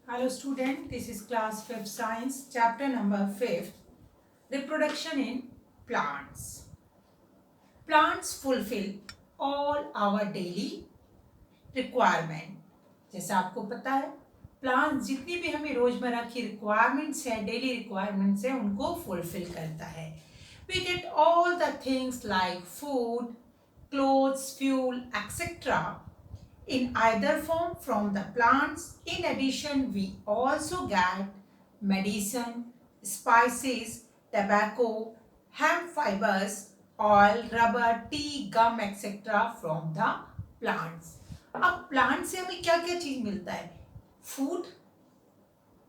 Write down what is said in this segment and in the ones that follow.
Hello student, this is class 5th science, chapter number 5th, reproduction in plants. Plants fulfill all our daily requirement. जैसा आपको पता है plant जितनी भी हमें रोजमर्रा की रिक्वायरमेंट्स है, डेली रिक्वायरमेंट्स है, उनको फुलफिल करता है. We get all the things like food, clothes, fuel, etc. in either form from the plants. In addition, we also get medicine, spices, tobacco, hemp fibers, oil, rubber, tea, gum, etc. from the plants. अब plant से हमें क्या क्या चीज मिलता है? Food,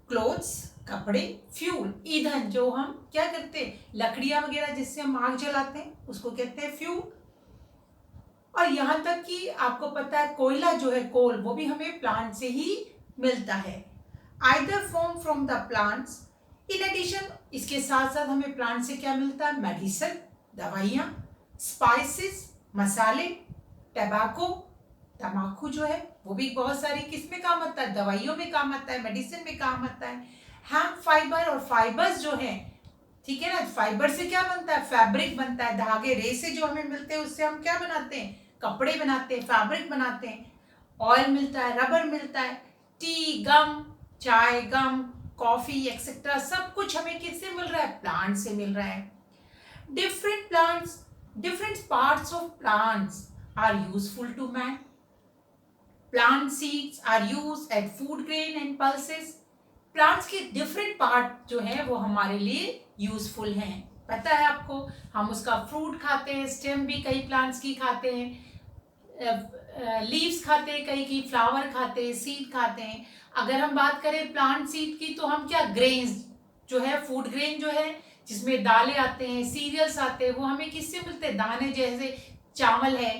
clothes, कपड़े, fuel, ईंधन, जो हम क्या करते हैं, लकड़ियां वगैरह जिससे हम आग जलाते हैं उसको कहते हैं फ्यूल. और यहाँ तक कि आपको पता है कोयला जो है, कोल, वो भी हमें प्लांट से ही मिलता है. Either form from the plants. In addition, इसके साथ साथ हमें प्लांट से क्या मिलता है? मेडिसिन, दवाइयाँ, स्पाइसेस, मसाले, टैबाको, तम्बाकू जो है वो भी बहुत सारी किस में काम आता है? दवाइयों में काम आता है, मेडिसिन में काम आता है. हेम्प फाइबर, और फाइबर्स जो है, ठीक है ना, फाइबर से क्या बनता है? फैब्रिक बनता है. धागे, रेसे जो हमें मिलते हैं उससे हम क्या बनाते हैं? कपड़े बनाते हैं, फैब्रिक बनाते हैं. ऑयल मिलता है, रबर मिलता है, टी, गम, चाय, गम, कॉफी एक्सेट्रा, सब कुछ हमें किससे मिल रहा है? प्लांट से मिल रहा है. Different plants, different parts of plants are useful to man. Plant seeds are use at food grain and pulses. Plants के डिफरेंट पार्ट जो है वो हमारे लिए यूजफुल हैं. पता है आपको, हम उसका फ्रूट खाते हैं, स्टेम भी कई प्लांट्स की खाते हैं, लीव्स खाते हैं, कई की फ्लावर खाते हैं, सीड खाते हैं. अगर हम बात करें प्लांट सीड की तो हम क्या, ग्रेन्स जो है, फूड ग्रेन जो है जिसमें दालें आते हैं, सीरियल्स आते हैं, वो हमें किससे मिलते हैं? दाने, जैसे चावल है,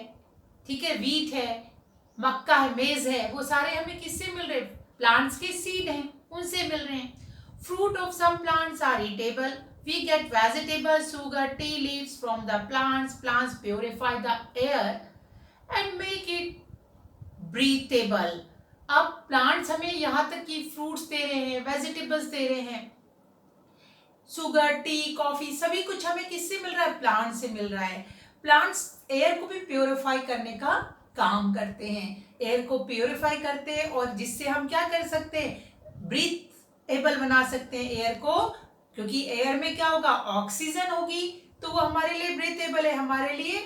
ठीक है, वीट है, मक्का है, मेज है, वो सारे हमें किससे मिल रहे हैं? प्लांट्स के सीड हैं, उनसे मिल रहे हैं. Fruit of some plants are eatable. We get vegetables, sugar, tea leaves from the plants. Plants purify the air and make it breathable. अब प्लांट्स हमें यहाँ तक कि फ्रूट्स दे रहे हैं, वेजिटेबल्स दे रहे हैं, शुगर, टी, कॉफी, सभी कुछ हमें किससे मिल रहा है? प्लांट से मिल रहा है. प्लांट्स एयर को भी प्योरीफाई करने का काम करते हैं, एयर को प्योरीफाई करते हैं, और जिससे हम क्या कर सकते हैं? ब्रीथेबल बना सकते हैं एयर को, क्योंकि एयर में क्या होगा? ऑक्सीजन होगी, तो वो हमारे लिए ब्रीथेबल है, हमारे लिए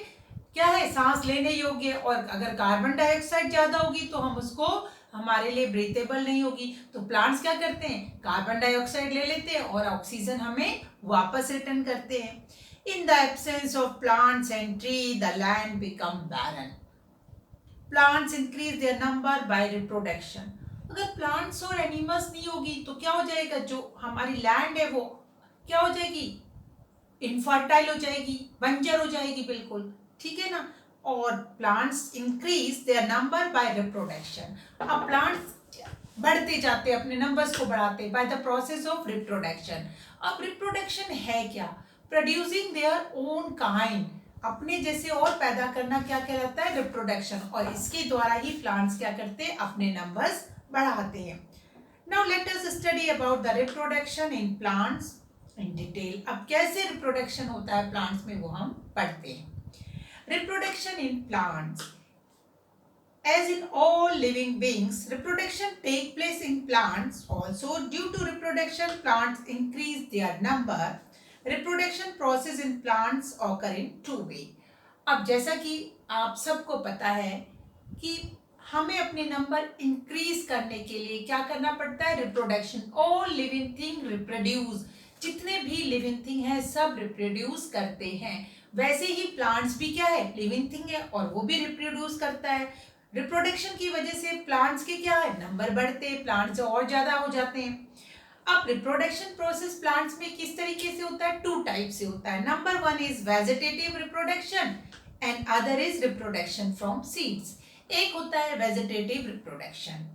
क्या है? सांस लेने योग्य. और अगर कार्बन डाइऑक्साइड ज्यादा होगी तो हम उसको, हमारे लिए ब्रीथेबल नहीं होगी. तो प्लांट्स क्या करते हैं? कार्बन डाइऑक्साइड ले लेते हैं और ऑक्सीजन हमें वापस रिटर्न करते हैं. In the absence of plants and tree the land become barren. Plants increase their number by reproduction. अगर प्लांट्स और एनिमल्स नहीं होगी तो क्या हो जाएगा? जो हमारी लैंड है वो क्या हो जाएगी? इनफर्टाइल हो जाएगी, बंजर हो जाएगी बिल्कुल, ठीक है ना. और plants increase their number by reproduction. अब प्लांट्स बढ़ते जाते हैं, अपने नंबर्स को बढ़ाते हैं by the process of reproduction. अब रिप्रोडक्शन है क्या? प्रोड्यूसिंग देयर ओन काइंड, अपने जैसे और पैदा करना क्या कहलाता है? रिप्रोडक्शन. और इसके द्वारा ही प्लांट्स क्या करते हैं? अपने नंबर्स बढ़ाते हैं. Now let us study about the reproduction in plants in detail. अब कैसे रिप्रोडक्शन होता है प्लांट्स में वो हम पढ़ते हैं. Reproduction in plants. As in all living beings, reproduction take place in plants also. Due to reproduction, plants increase their number. Reproduction process in plants occur in two way. अब जैसा कि आप सबको पता है कि हमें अपने नंबर इंक्रीज करने के लिए क्या करना पड़ता है? Reproduction. All living thing reproduce. जितने भी लिविंग थिंग है सब रिप्रोड्यूस करते हैं. वैसे ही प्लांट्स भी क्या है? लिविंग थिंग है और वो भी रिप्रोड्यूस करता है. रिप्रोडक्शन की वजह से प्लांट्स के क्या है? नंबर बढ़ते हैं, प्लांट्स और ज्यादा हो जाते हैं. अब रिप्रोडक्शन प्रोसेस प्लांट्स में किस तरीके से होता है? टू टाइप से होता है. Number one is vegetative reproduction and other is reproduction from seeds. एक होता है वेजिटेटिव रिप्रोडक्शन.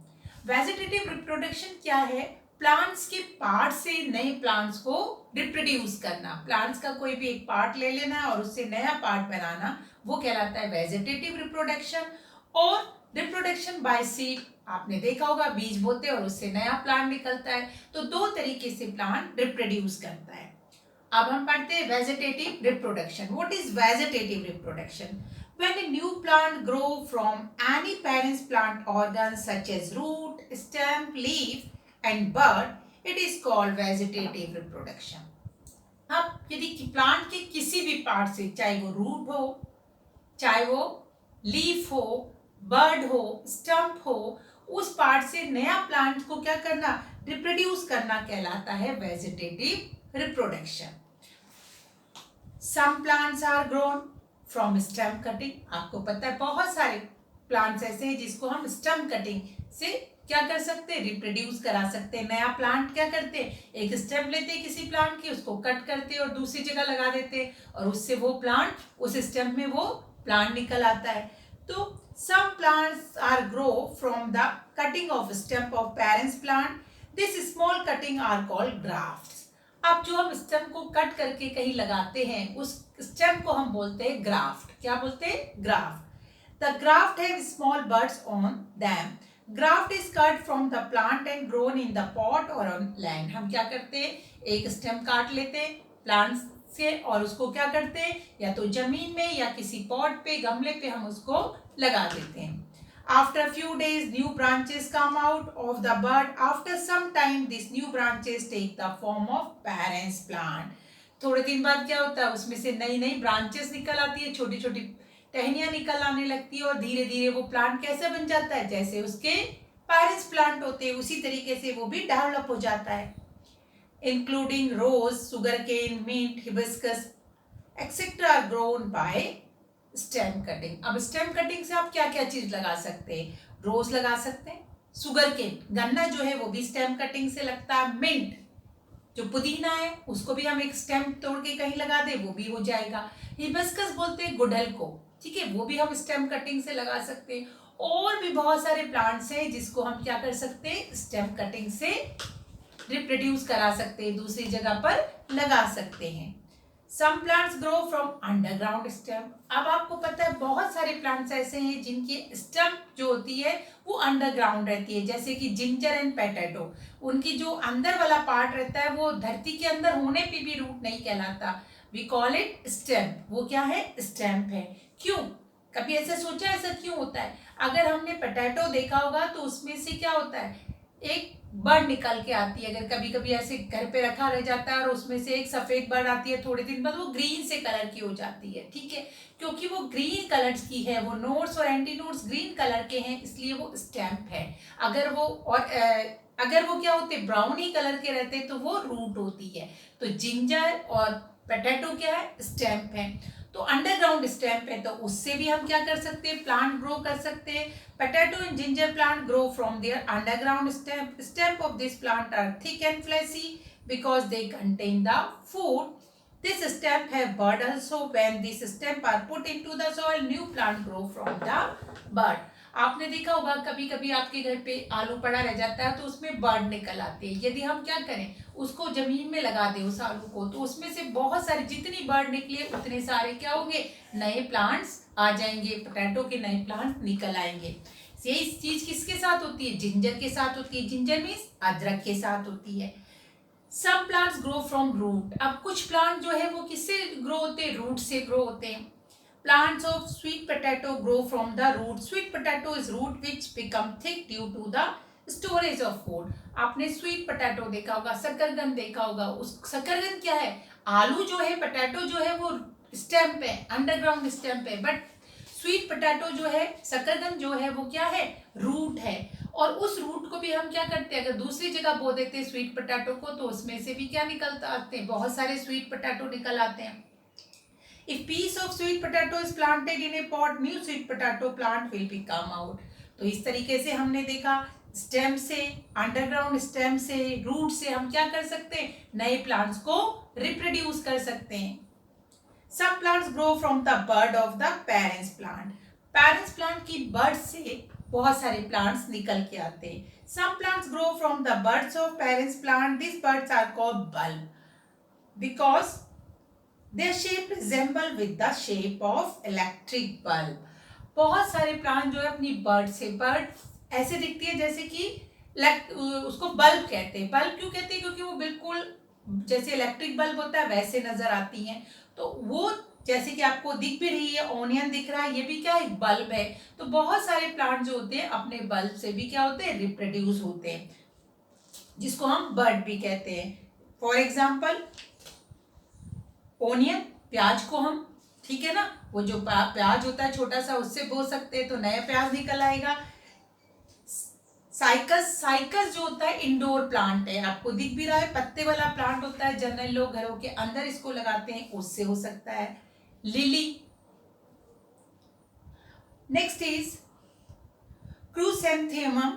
वेजिटेटिव रिप्रोडक्शन क्या है? प्लांट्स के पार्ट से नए प्लांट्स को रिप्रोड्यूस करना. प्लांट्स का कोई भी एक पार्ट ले लेना और उससे नया पार्ट बनाना, वो कहलाता है वेजिटेटिव रिप्रोडक्शन. और रिप्रोडक्शन बाय सीड आपने देखा होगा बीज बोते हैं और उससे नया प्लांट निकलता है। तो दो तरीके से प्लांट रिप्रोड्यूस करता है। अब हम पढ़ते हैं vegetative reproduction. What is vegetative reproduction? When a new plant grow from any parent's plant organs such as root, stem, leaf and bud, it is called vegetative reproduction. अब यदि प्लांट के किसी भी पार्ट से, चाहे वो रूट हो, चाहे वो लीफ हो, बर्ड हो, स्टम्प हो, उस पार्ट से नया प्लांट को क्या करना, रिप्रोड्यूस करना कहलाता है vegetative reproduction. Some plants are grown from stem cutting. आपको पता है बहुत सारे प्लांट्स ऐसे हैं जिसको हम स्टेम कटिंग से क्या कर सकते हैं, रिप्रोड्यूस करा सकते हैं। नया प्लांट क्या करते हैं, एक स्टेम लेते हैं किसी प्लांट की, उसको कट करते हैं और दूसरी जगह लगा देते हैं और उससे वो प्लांट, उस स्टेम में वो प्लांट निकल आता है। तो some plants are grow from the cutting of stem of parents plant. This small cutting are called grafts. अब जो हम स्टेम को कट करके कहीं लगाते हैं उस स्टेम को हम बोलते हैं ग्राफ्ट। क्या बोलते हैं, graft. The graft have small buds on them. Graft is cut from the plant and grown in the pot और ऑन लैंड। हम क्या करते हैं, एक स्टेम काट लेते हैं प्लांट से और उसको क्या करते हैं, या तो जमीन में या किसी पॉट पे, गमले पे हम उसको लगा देते हैं। After a few days, new branches come out of the bud. After some time, these new branches take the form of parents plant. थोड़े दिन बाद क्या होता है, उसमें से नई नई ब्रांचेस निकल आती है, छोटी छोटी टहनियां निकल आने लगती है और धीरे धीरे वो प्लांट कैसे बन जाता है, जैसे उसके पेरेंट्स प्लांट होते हैं उसी तरीके से वो भी डेवलप हो जाता है। Including rose, sugarcane, mint, hibiscus etcetera are grown by stem cutting. अब स्टेम कटिंग से आप क्या क्या चीज लगा सकते हैं, रोज लगा सकते हैं, सुगर केन, गन्ना जो है वो भी स्टेम कटिंग से लगता है, मिंट जो पुदीना है उसको भी हम एक स्टेम तोड़ के कहीं लगा दे वो भी हो जाएगा। हिबिस्कस बोलते हैं गुड़हल को, ठीक है, वो भी हम स्टेम कटिंग से लगा सकते हैं। और भी बहुत सारे प्लांट्स हैं जिसको हम क्या कर सकते हैं, स्टेम कटिंग से रिप्रोड्यूस करा सकते हैं, दूसरी जगह पर लगा सकते हैं। Some plants grow from underground stem. अब आपको पता है बहुत सारे प्लांट्स ऐसे हैं जिनकी स्टेम जो होती है वो अंडरग्राउंड रहती है, जैसे कि जिंजर एंड पोटैटो। उनकी जो अंदर वाला पार्ट रहता है वो धरती के अंदर होने पे भी रूट नहीं कहलाता, वी कॉल इट स्टेम। वो क्या है, स्टेम है। क्यों, कभी ऐसा सोचा ऐसा क्यों होता है? अगर हमने पोटैटो देखा होगा तो उसमें से क्या होता है, एक बर्ड निकल के आती है। अगर कभी कभी ऐसे घर पे रखा रह जाता है और उसमें से एक सफेद बर्ड आती है, थोड़े दिन बाद वो ग्रीन से कलर की हो जाती है, ठीक है, क्योंकि वो ग्रीन कलर की है, वो नोड्स और एंटी नोड्स ग्रीन कलर के हैं, इसलिए वो स्टेम है। अगर वो अगर वो क्या होते, ब्राउनी कलर के रहते तो वो रूट होती है। तो जिंजर और पोटैटो क्या है, स्टेम है। तो अंडरग्राउंड स्टेम है, तो उससे भी हम क्या कर सकते हैं, प्लांट ग्रो कर सकते हैं। Potato and ginger plant grow from their underground stem. Stem of this plant are thick and fleshy because they contain the food. This stem have bud also. When these stem are put into the soil, new plant grow from the bud. आपने देखा होगा कभी कभी आपके घर पे आलू पड़ा रह जाता है तो उसमें बर्ड निकल आते हैं। यदि हम क्या करें, उसको जमीन में लगा दें उस आलू को, तो उसमें से बहुत सारे, जितनी बर्ड निकले उतने सारे क्या होंगे, नए प्लांट्स आ जाएंगे, पोटैटो के नए प्लांट निकल आएंगे। यही चीज किसके साथ होती है, जिंजर के साथ होती है। जिंजर मीन्स अदरक के साथ होती है। सब प्लांट्स ग्रो फ्रॉम रूट। अब कुछ प्लांट जो है वो किससे ग्रो होते हैं, रूट से ग्रो होते हैं। Plants of sweet potato grow from the root. Sweet potato is root which become thick due to the storage of food. आपने स्वीट पोटैटो देखा होगा, शकरकंद देखा होगा। उस शकरकंद क्या है, आलू जो है, पोटैटो जो है वो स्टेम पे, अंडरग्राउंड स्टेम पे, बट स्वीट पोटैटो जो है, शकरकंद जो है वो क्या है, रूट है। और उस रूट को भी हम क्या करते हैं, अगर दूसरी जगह बो देते हैं स्वीट पोटैटो को, तो उसमें से भी क्या निकलता आते हैं, बहुत सारे स्वीट पोटैटो निकल आते हैं। If piece of sweet potato is planted in a pot, new sweet potato plant will be come out. तो इस तरीके से हमने देखा, स्टेम से, अंडरग्राउंड स्टेम से, रूट से हम क्या कर सकते हैं, नए प्लांट्स को रिप्रोड्यूस कर सकते हैं। Some plants grow from the bud of the parents plant. Parents plant की bud से बहुत सारे plants निकल के आते हैं। Some plants grow from the buds of parents plant. These buds are called bulb because their shape resemble with the shape of electric bulb. बहुत सारे प्लांट जो है अपनी बर्ड से, बर्ड ऐसे दिखती है जैसे कि उसको बल्ब कहते हैं। बल्ब क्यों कहते हैं? क्योंकि वो बिल्कुल जैसे इलेक्ट्रिक बल्ब होता है वैसे नजर आती हैं। तो वो जैसे कि आपको दिख भी रही है, ऑनियन दिख रहा है, ये भी क्या है? एक बल्ब है। तो बहुत सारे प्लांट जो होते हैं अपने बल्ब से भी क्या होते हैं? रिप्रोड्यूस होते हैं, जिसको हम बर्ड भी कहते हैं। फॉर एग्जाम्पल ओनियन, प्याज को हम, ठीक है ना, वो जो प्याज होता है छोटा सा, उससे बो सकते हैं तो नया प्याज निकल आएगा। साइकस, साइकस जो होता है इंडोर प्लांट है, आपको दिख भी रहा है, पत्ते वाला प्लांट होता है, जनरल लोग घरों के अंदर इसको लगाते हैं, उससे हो सकता है। Lily. Next is chrysanthemum.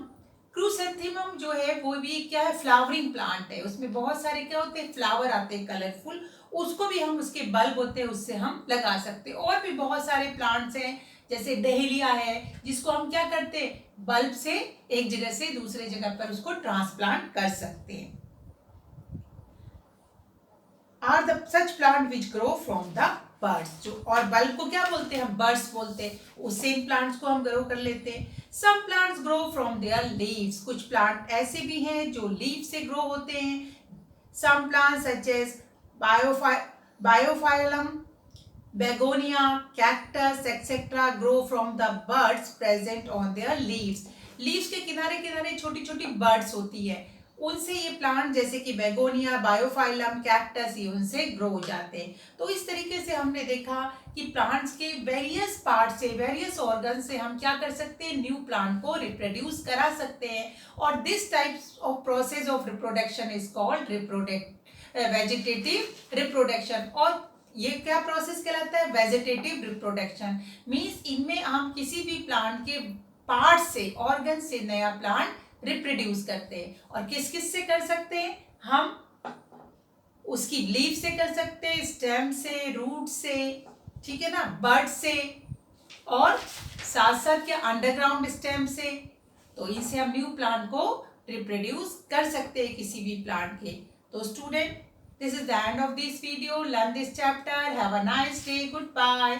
Chrysanthemum जो है वो भी क्या है? फ्लावरिंग प्लांट है। उसमें बहुत सारे क्या होते हैं? फ्लावर आते हैं कलरफुल। उसको भी हम, उसके बल्ब होते हैं, उससे हम लगा सकते हैं। और भी बहुत सारे प्लांट्स हैं, जैसे डहेलिया है, जिसको हम क्या करते हैं? बल्ब से एक जगह से दूसरे जगह पर उसको ट्रांसप्लांट कर सकते हैं। Are the such plant which grow from the buds. जो और बल्ब को क्या बोलते हैं? हम बर्ड्स बोलते हैं। उस सेम प्लांट्स को हम ग्रो कर लेते हैं। Some plants grow from their leaves. कुछ प्लांट ऐसे भी हैं जो लीव से ग्रो होते हैं। Some plants such as bryophyllum, begonia, cactus etcetera grow from the buds present on their leaves. Leaves के किनारे किनारे छोटी छोटी बर्ड्स होती है, उनसे ये प्लांट जैसे कि बेगोनिया, बायोफाइलम, कैक्टस, ये उनसे ग्रो हो जाते हैं। तो इस तरीके से हमने देखा कि प्लांट्स के वेरियस पार्ट से, वेरियस ऑर्गन से हम क्या कर सकते हैं? न्यू प्लांट को रिप्रोड्यूस करा सकते हैं। और this types of process of reproduction is called vegetative reproduction. और ये क्या प्रोसेस कहलाता है? Vegetative reproduction. मीन्स इनमें हम किसी भी प्लांट के पार्ट से, ऑर्गन से नया प्लांट रिप्रोड्यूस करते हैं। और किस किस से कर सकते हैं? हम उसकी लीफ से कर सकते हैं, स्टेम से, रूट से, ठीक है ना, बर्ड से, और साथ साथ क्या अंडरग्राउंड स्टेम से। तो इनसे हम न्यू प्लांट को रिप्रोड्यूस कर सकते हैं किसी भी प्लांट के। तो student, this is the end of this video. Learn this chapter. Have a nice day. Goodbye.